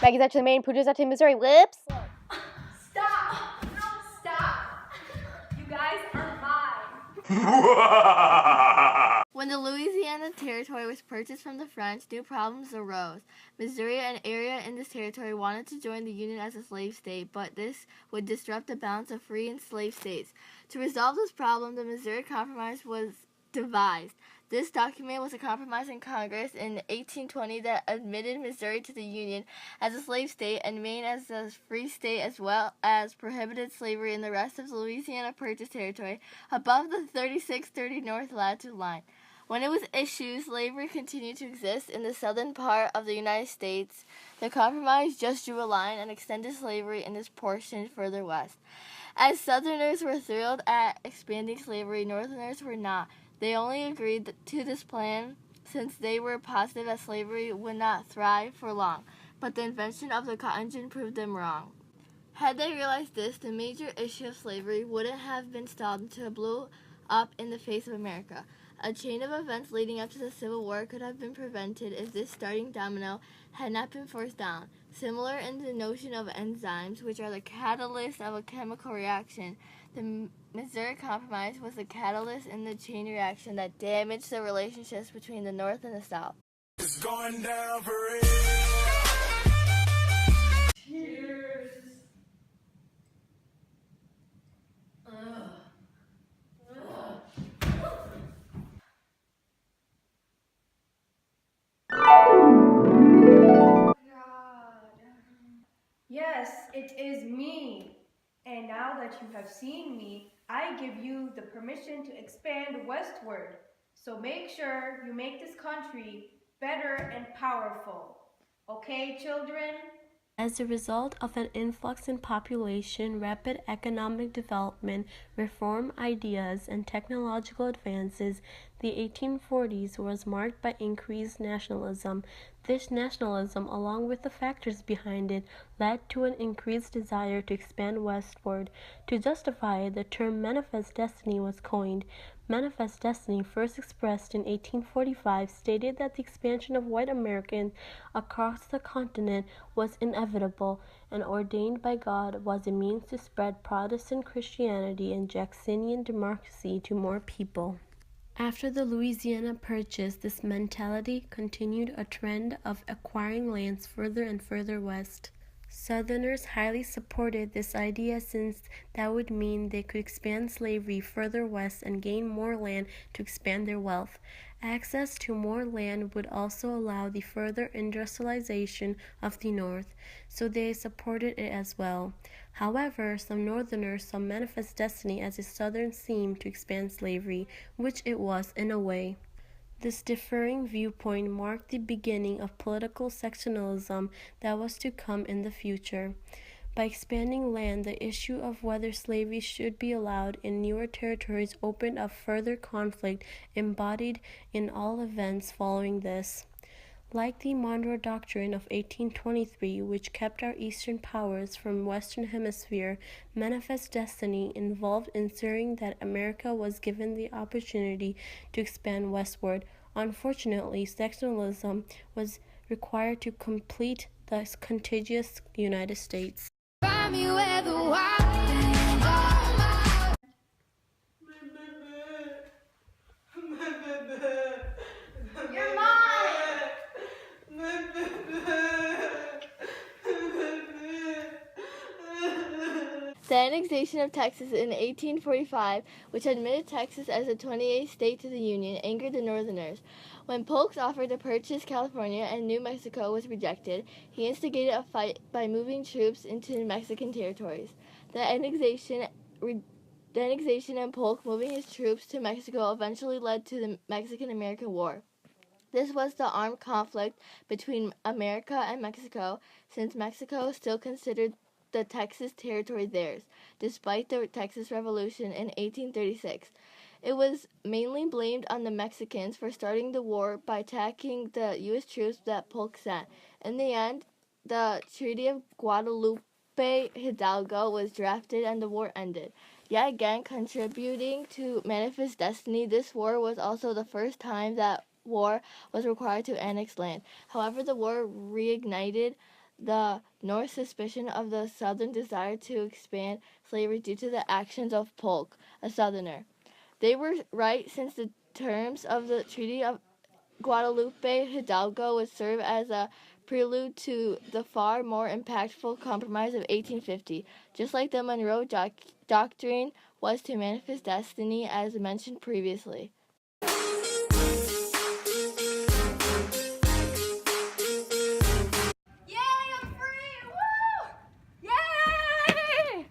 Maggie's out to Maine, Pooja's out to Missouri. Whoops! Stop! Stop! You guys are mine. When the Louisiana Territory was purchased from the French, new problems arose. Missouri, an area in this territory, wanted to join the Union as a slave state, but this would disrupt the balance of free and slave states. To resolve this problem, the Missouri Compromise was devised. This document was a compromise in Congress in 1820 that admitted Missouri to the Union as a slave state and Maine as a free state, as well as prohibited slavery in the rest of the Louisiana Purchase territory above the 3630 North latitude line. When it was issued, slavery continued to exist in the southern part of the United States. The compromise just drew a line and extended slavery in this portion further west. As Southerners were thrilled at expanding slavery, Northerners were not. They only agreed to this plan since they were positive that slavery would not thrive for long, but the invention of the cotton gin proved them wrong. Had they realized this, the major issue of slavery wouldn't have been stalled until it blew up in the face of America. A chain of events leading up to the Civil War could have been prevented if this starting domino had not been forced down. Similar in the notion of enzymes, which are the catalyst of a chemical reaction, the Missouri Compromise was the catalyst in the chain reaction that damaged the relationships between the North and the South. It's going down for real. Cheers. Yes, it is me. And now that you have seen me, I give you the permission to expand westward. So make sure you make this country better and powerful. Okay, children? As a result of an influx in population, rapid economic development, reform ideas, and technological advances, the 1840s was marked by increased nationalism. This nationalism, along with the factors behind it, led to an increased desire to expand westward. To justify it, the term manifest destiny was coined. Manifest Destiny, first expressed in 1845, stated that the expansion of white Americans across the continent was inevitable and ordained by God was a means to spread Protestant Christianity and Jacksonian democracy to more people. After the Louisiana Purchase, this mentality continued a trend of acquiring lands further and further west. Southerners highly supported this idea since that would mean they could expand slavery further west and gain more land to expand their wealth. Access to more land would also allow the further industrialization of the North, so they supported it as well. However, some Northerners saw Manifest Destiny as a Southern scheme to expand slavery, which it was in a way. This differing viewpoint marked the beginning of political sectionalism that was to come in the future. By expanding land, the issue of whether slavery should be allowed in newer territories opened up further conflict embodied in all events following this. Like the Monroe Doctrine of 1823, which kept our Eastern powers from Western Hemisphere, Manifest Destiny involved ensuring that America was given the opportunity to expand westward. Unfortunately, sectionalism was required to complete the contiguous United States. You're mine. The annexation of Texas in 1845, which admitted Texas as a 28th state to the Union, angered the Northerners. When Polk's offer to purchase California and New Mexico was rejected, he instigated a fight by moving troops into Mexican territories. The annexation and Polk moving his troops to Mexico eventually led to the Mexican-American War. This was the armed conflict between America and Mexico, since Mexico still considered the Texas territory theirs, despite the Texas Revolution in 1836. It was mainly blamed on the Mexicans for starting the war by attacking the U.S. troops that Polk sent. In the end, the Treaty of Guadalupe Hidalgo was drafted and the war ended. Yet again, contributing to Manifest Destiny, this war was also the first time that war was required to annex land. However, the war reignited the North's suspicion of the Southern desire to expand slavery due to the actions of Polk, a Southerner. They were right, since the terms of the Treaty of Guadalupe Hidalgo would serve as a prelude to the far more impactful Compromise of 1850, just like the Monroe Doctrine was to Manifest Destiny, as mentioned previously. Yay, I'm free! Woo! Yay!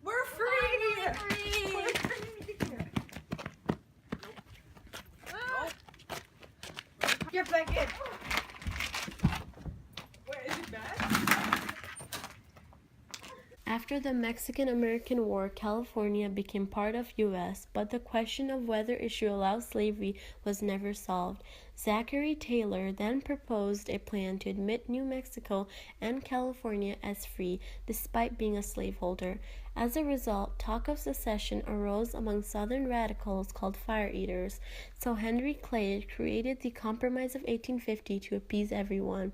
We're free! Free! We're free! Get back in! Wait, is it bad? After the Mexican-American War, California became part of U.S., but the question of whether it should allow slavery was never solved. Zachary Taylor then proposed a plan to admit New Mexico and California as free, despite being a slaveholder. As a result, talk of secession arose among Southern radicals called fire eaters, so Henry Clay created the Compromise of 1850 to appease everyone.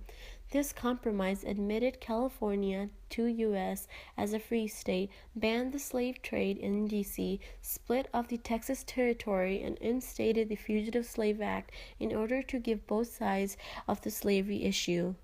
This compromise admitted California to U.S. as a free state, banned the slave trade in D.C., split off the Texas Territory, and instated the Fugitive Slave Act in order to give both sides of the slavery issue.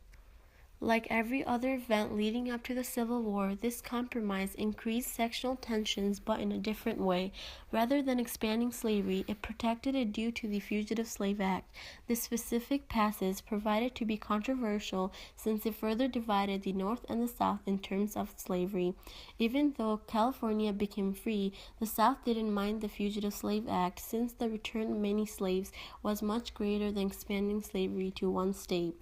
Like every other event leading up to the Civil War, this compromise increased sectional tensions, but in a different way. Rather than expanding slavery, it protected it due to the Fugitive Slave Act. This specific passage provided to be controversial since it further divided the North and the South in terms of slavery. Even though California became free, the South didn't mind the Fugitive Slave Act since the return of many slaves was much greater than expanding slavery to one state.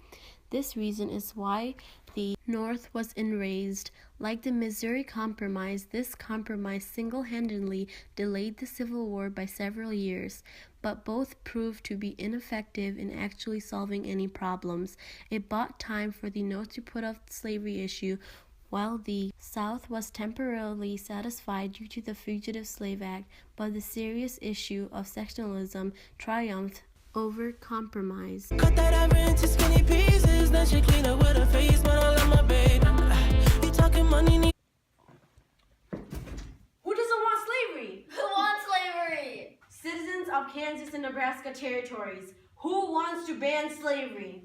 This reason is why the North was enraged. Like the Missouri Compromise, this compromise single-handedly delayed the Civil War by several years, but both proved to be ineffective in actually solving any problems. It bought time for the North to put off the slavery issue, while the South was temporarily satisfied due to the Fugitive Slave Act, but the serious issue of sectionalism triumphed over compromise. Cut that ever into skinny pieces, then she clean up with her face, but I love my baby. You talking money? Who doesn't want slavery? Who wants slavery? Citizens of Kansas and Nebraska territories. Who wants to ban slavery?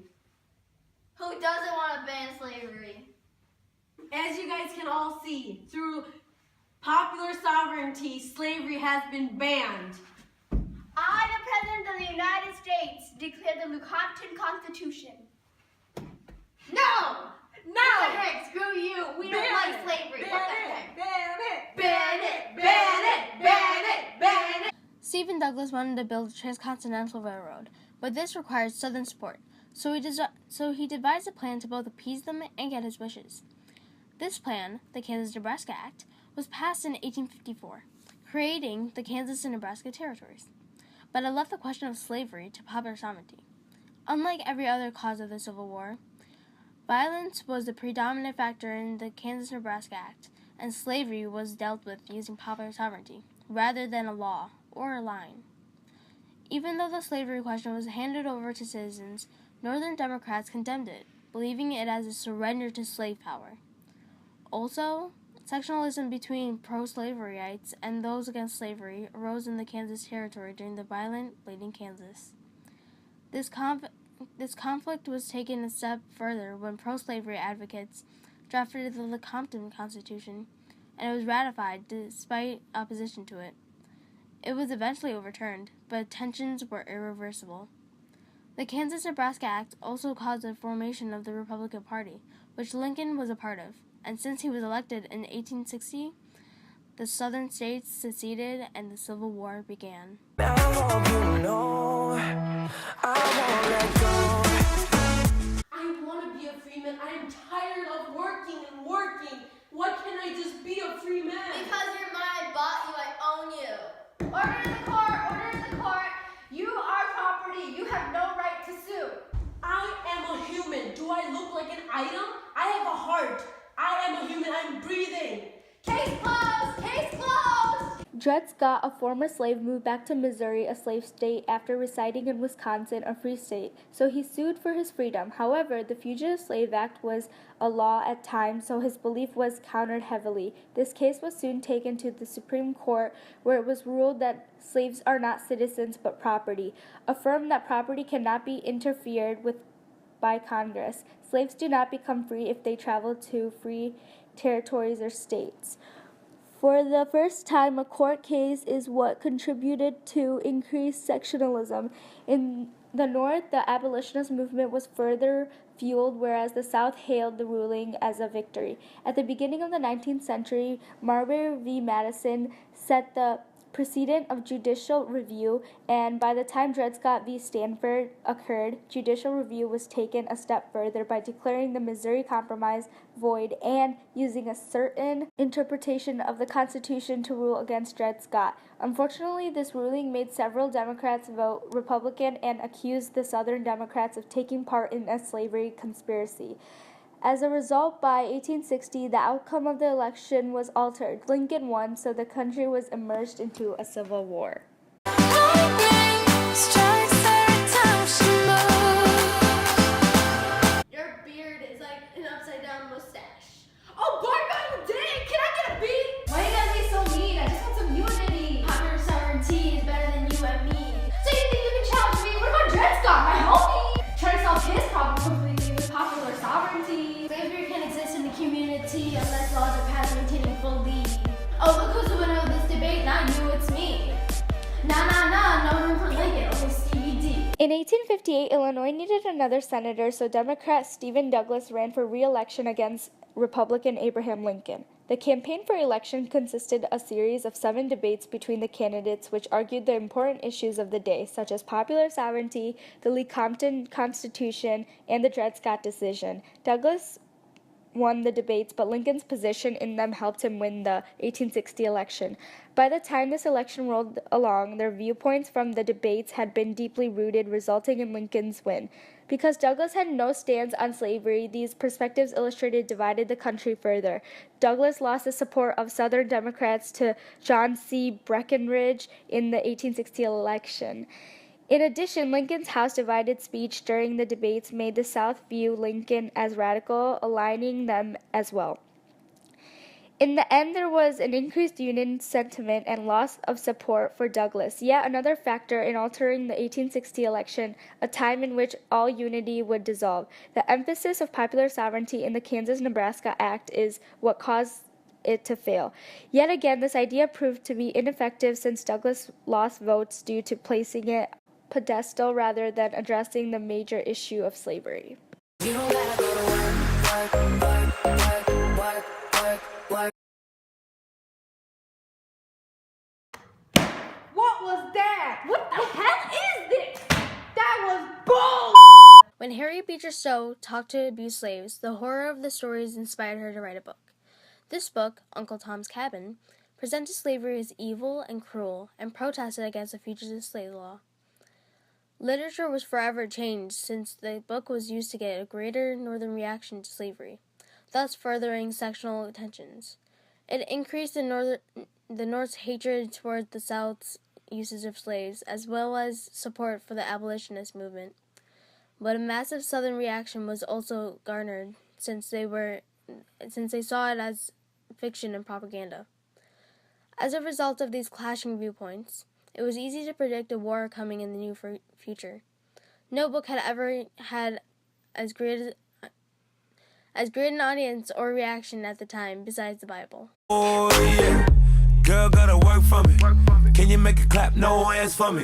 Who doesn't want to ban slavery? As you guys can all see, through popular sovereignty, slavery has been banned. I, the President of the United States, declare the Lecompton Constitution. No! No! What the heck? Screw you! We don't like slavery. What the heck? Ban it! Ban it! Ban it! Ban it! Ban it! Stephen Douglas wanted to build a transcontinental railroad, but this required Southern support, so he devised a plan to both appease them and get his wishes. This plan, the Kansas-Nebraska Act, was passed in 1854, creating the Kansas and Nebraska territories. But it left the question of slavery to popular sovereignty. Unlike every other cause of the Civil War, violence was the predominant factor in the Kansas-Nebraska Act, and slavery was dealt with using popular sovereignty, rather than a law or a line. Even though the slavery question was handed over to citizens, Northern Democrats condemned it, believing it as a surrender to slave power. Also, sectionalism between pro-slaverites and those against slavery arose in the Kansas Territory during the violent Bleeding Kansas. This conflict was taken a step further when pro-slavery advocates drafted the Lecompton Constitution, and it was ratified despite opposition to it. It was eventually overturned, but tensions were irreversible. The Kansas-Nebraska Act also caused the formation of the Republican Party, which Lincoln was a part of. And since he was elected in 1860, the southern states seceded and the Civil War began. Now you know, I won't let go. I want to be a free man. I am tired of working and working. Why can't I just be a free man? Because you're mine, I bought you, I own you. Order in the court, order in the court. You are property, you have no right to sue. I am a human. Do I look like an item? I have a heart. I am a human. I'm breathing. Case closed! Case closed! Dred Scott, a former slave, moved back to Missouri, a slave state, after residing in Wisconsin, a free state, so he sued for his freedom. However, the Fugitive Slave Act was a law at times, so his belief was countered heavily. This case was soon taken to the Supreme Court, where it was ruled that slaves are not citizens but property, affirmed that property cannot be interfered with by Congress. Slaves do not become free if they travel to free territories or states. For the first time, a court case is what contributed to increased sectionalism. In the North, the abolitionist movement was further fueled, whereas the South hailed the ruling as a victory. At the beginning of the 19th century, Marbury v. Madison set the precedent of judicial review, and by the time Dred Scott v. Stanford occurred, judicial review was taken a step further by declaring the Missouri Compromise void and using a certain interpretation of the Constitution to rule against Dred Scott. Unfortunately, this ruling made several Democrats vote Republican and accused the Southern Democrats of taking part in a slavery conspiracy. As a result, by 1860, the outcome of the election was altered. Lincoln won, so the country was immersed into a civil war. Your beard is like an upside-down mustache. Oh, Barbara, you did it! Can I get a beat? Why you gotta be so mean? I just want some unity. Popular sovereignty is better than you and me. So you think you can challenge me? What about Dred Scott, my homie? Try to solve his problem completely with popular sovereignty. Slavery can exist in the community unless laws are passed maintaining full lead. Oh, look who's the winner of this debate. Not you, it's me. Nah, no room for Lincoln, only Stevie D. In 1858, Illinois needed another senator, so Democrat Stephen Douglas ran for re-election against Republican Abraham Lincoln. The campaign for election consisted of a series of 7 debates between the candidates which argued the important issues of the day, such as popular sovereignty, the Lecompton Constitution, and the Dred Scott decision. Douglas won the debates, but Lincoln's position in them helped him win the 1860 election. By the time this election rolled along, their viewpoints from the debates had been deeply rooted, resulting in Lincoln's win. Because Douglas had no stance on slavery, these perspectives divided the country further. Douglas lost the support of Southern Democrats to John C. Breckinridge in the 1860 election. In addition, Lincoln's House-divided speech during the debates made the South view Lincoln as radical, aligning them as well. In the end, there was an increased Union sentiment and loss of support for Douglas, yet another factor in altering the 1860 election, a time in which all unity would dissolve. The emphasis of popular sovereignty in the Kansas-Nebraska Act is what caused it to fail. Yet again, this idea proved to be ineffective since Douglas lost votes due to placing it pedestal rather than addressing the major issue of slavery. You don't gotta go to work. What was that? What the hell is this? That was bull! When Harriet Beecher Stowe talked to abused slaves, the horror of the stories inspired her to write a book. This book, Uncle Tom's Cabin, presented slavery as evil and cruel and protested against the fugitive slave law. Literature was forever changed since the book was used to get a greater northern reaction to slavery, thus furthering sectional tensions. It increased the North's hatred toward the South's usage of slaves, as well as support for the abolitionist movement. But a massive Southern reaction was also garnered since they saw it as fiction and propaganda. As a result of these clashing viewpoints, it was easy to predict a war coming in the near future. No book had ever had as great an audience or reaction at the time besides the Bible. Oh yeah, girl gotta work for me. Can you make a clap? No hands for me.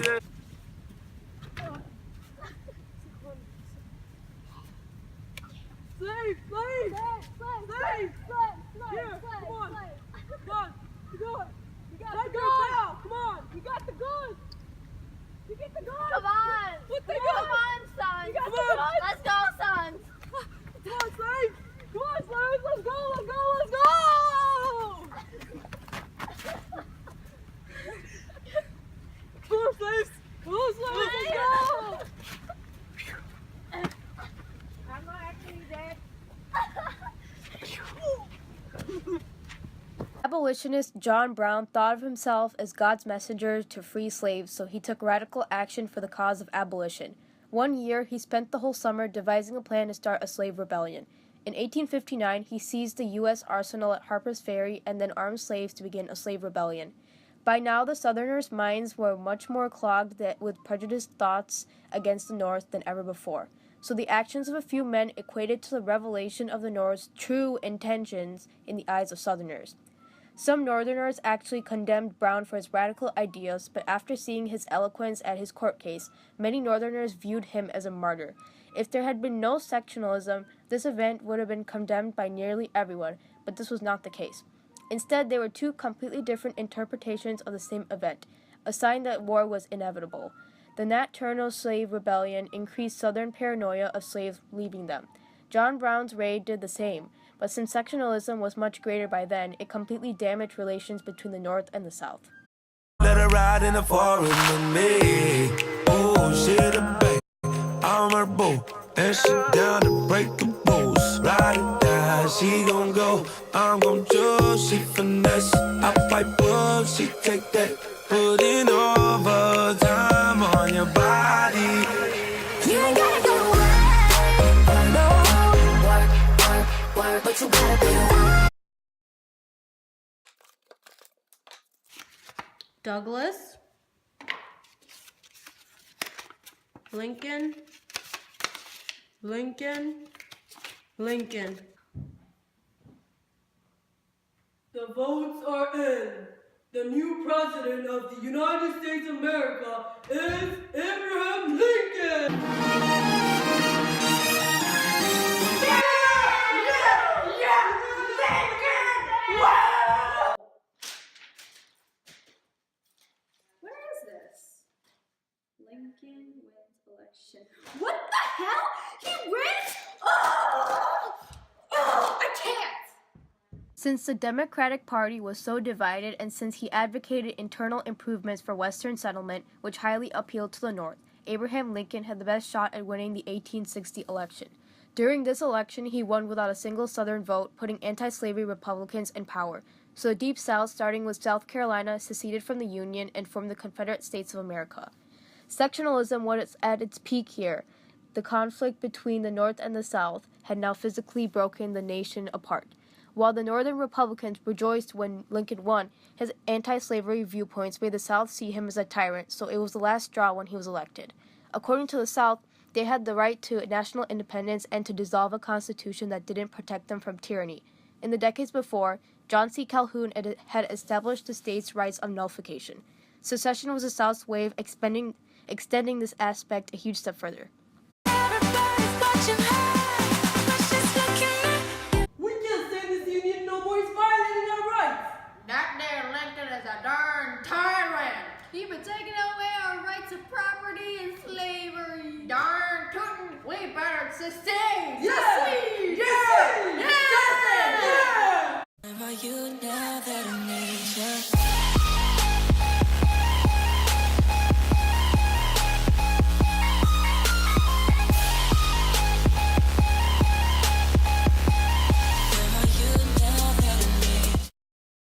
Slave! Here, come on. You do it. You got the gun. Come on. You got the gun. You get the gun. Come on! Put the Come gun. on, son! You got the gun. Let's go, son! Come on, slave. Come on, slave. Let's go. Come on, slaves. Come on, slaves. Let's go. I'm not actually dead. abolitionist John Brown thought of himself as God's messenger to free slaves, so he took radical action for the cause of abolition. One year, he spent the whole summer devising a plan to start a slave rebellion. In 1859, he seized the U.S. arsenal at Harper's Ferry and then armed slaves to begin a slave rebellion. By now, the Southerners' minds were much more clogged with prejudiced thoughts against the North than ever before. So the actions of a few men equated to the revelation of the North's true intentions in the eyes of Southerners. Some Northerners actually condemned Brown for his radical ideas, but after seeing his eloquence at his court case, many Northerners viewed him as a martyr. If there had been no sectionalism, this event would have been condemned by nearly everyone, but this was not the case. Instead, there were two completely different interpretations of the same event, a sign that war was inevitable. The Nat-Turner slave rebellion increased Southern paranoia of slaves leaving them. John Brown's raid did the same, but since sectionalism was much greater by then, it completely damaged relations between the North and the South. Let her ride in the forest with me. Oh, she the babe, I'm her boo, and she down to break the rules. Ride or die, she gon' go, I'm gon' choose. She finesse, I fight up, she take that. Putting overtime on your body. You ain't gotta go to work, no, work, but you gotta be. Douglas, Lincoln, Lincoln, Lincoln. The votes are in. The new president of the United States of America is Abraham Lincoln! Where is this? Lincoln wins election. What the hell? He wins? Oh, I can't! Since the Democratic Party was so divided and since he advocated internal improvements for Western settlement, which highly appealed to the North, Abraham Lincoln had the best shot at winning the 1860 election. During this election, he won without a single Southern vote, putting anti-slavery Republicans in power. So the Deep South, starting with South Carolina, seceded from the Union and formed the Confederate States of America. Sectionalism was at its peak here. The conflict between the North and the South had now physically broken the nation apart. While the Northern Republicans rejoiced when Lincoln won, his anti-slavery viewpoints made the South see him as a tyrant, so it was the last straw when he was elected. According to the South, they had the right to national independence and to dissolve a constitution that didn't protect them from tyranny. In the decades before, John C. Calhoun had established the states' rights of nullification. Secession was the South's way of extending this aspect a huge step further. That there Lincoln is a darn tyrant. He been taking away our rights of property and slavery. Darn tootin', we better sustain. Yeah! Yeah! Yeah! Yeah! Yeah! You now that I need you.